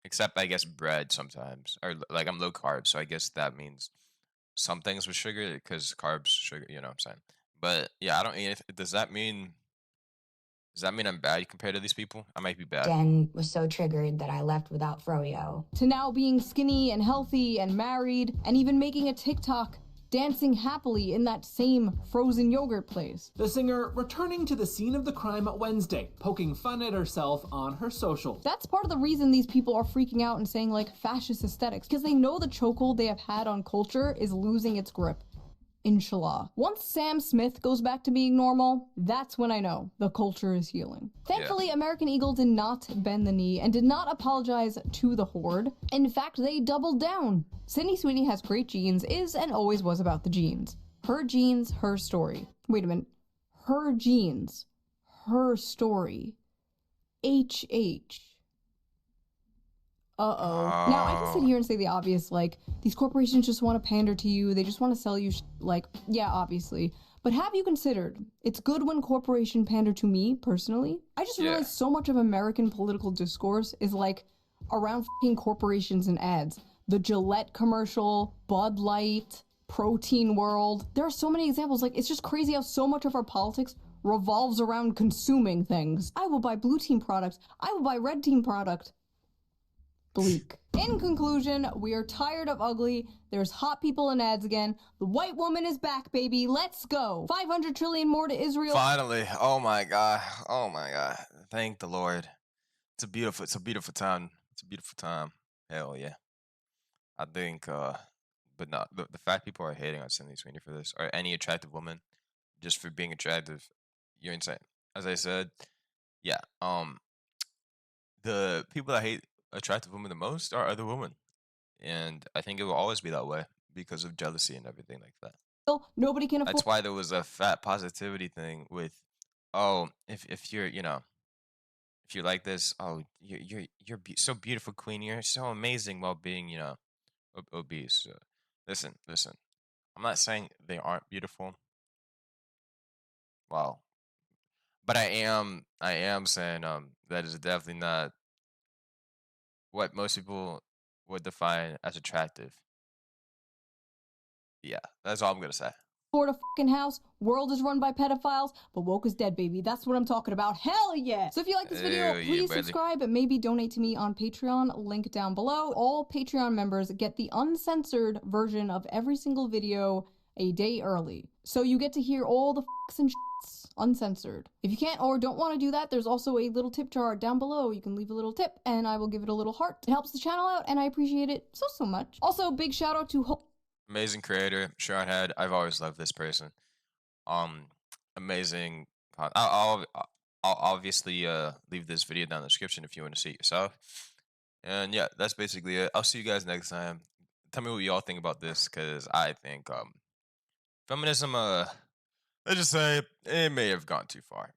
Except I guess bread sometimes. Or like I'm low carb, so I guess that means some things with sugar because carbs, sugar, you know what I'm saying. But yeah, I don't eat anything. Does that mean I'm bad compared to these people? I might be bad. Jen was so triggered that I left without froyo. To now being skinny and healthy and married and even making a TikTok dancing happily in that same frozen yogurt place. The singer returning to the scene of the crime Wednesday, poking fun at herself on her social. That's part of the reason these people are freaking out and saying like fascist aesthetics, because they know the chokehold they have had on culture is losing its grip. Inshallah. Once Sam Smith goes back to being normal, that's when I know the culture is healing. Thankfully, American Eagle did not bend the knee and did not apologize to the horde. In fact, they doubled down. Sydney Sweeney has great genes, is and always was about the genes. Her genes, her story. Wait a minute. Her genes, her story. HH. Now, I can sit here and say the obvious, like, these corporations just want to pander to you, they just want to sell you, like, yeah, obviously. But have you considered, it's good when corporation pander to me, personally? I just realized so much of American political discourse is, like, around f***ing corporations and ads. The Gillette commercial, Bud Light, Protein World. There are so many examples, like, it's just crazy how so much of our politics revolves around consuming things. I will buy blue team product. I will buy red team product. Bleak. In conclusion, we are tired of ugly. There's hot people in ads again. The white woman is back, baby. Let's go. 500 trillion more to Israel. Finally. Oh my God. Oh my God. Thank the Lord. It's a beautiful time. It's a beautiful time. Hell yeah. I think, but no, the fact people are hating on Sydney Sweeney for this, or any attractive woman, just for being attractive, you're insane. As I said, yeah. The people that hate attractive women the most are other women, and I think it will always be that way because of jealousy and everything like that. Nobody can afford. That's why there was a fat positivity thing with, oh, if you're, you know, if you're like this, oh, you're so beautiful, queen. You're so amazing while being, you know, obese. Listen. I'm not saying they aren't beautiful. Wow. But I am saying that is definitely not what most people would define as attractive. Yeah, that's all I'm gonna say. Afford a fucking house, world is run by pedophiles, but woke is dead, baby. That's what I'm talking about. Hell yeah! So if you like this video, please subscribe and maybe donate to me on Patreon, link down below. All Patreon members get the uncensored version of every single video a day early. So you get to hear all the fucks and shits uncensored. If you can't or don't want to do that, there's also a little tip jar down below. You can leave a little tip and I will give it a little heart. It helps the channel out and I appreciate it so much. Also, big shout out to amazing creator, Shoeonhead. I've always loved this person. Amazing. I'll obviously leave this video down in the description if you want to see it yourself. And yeah, that's basically it. I'll see you guys next time. Tell me what you all think about this, because I think feminism, let's just say it may have gone too far.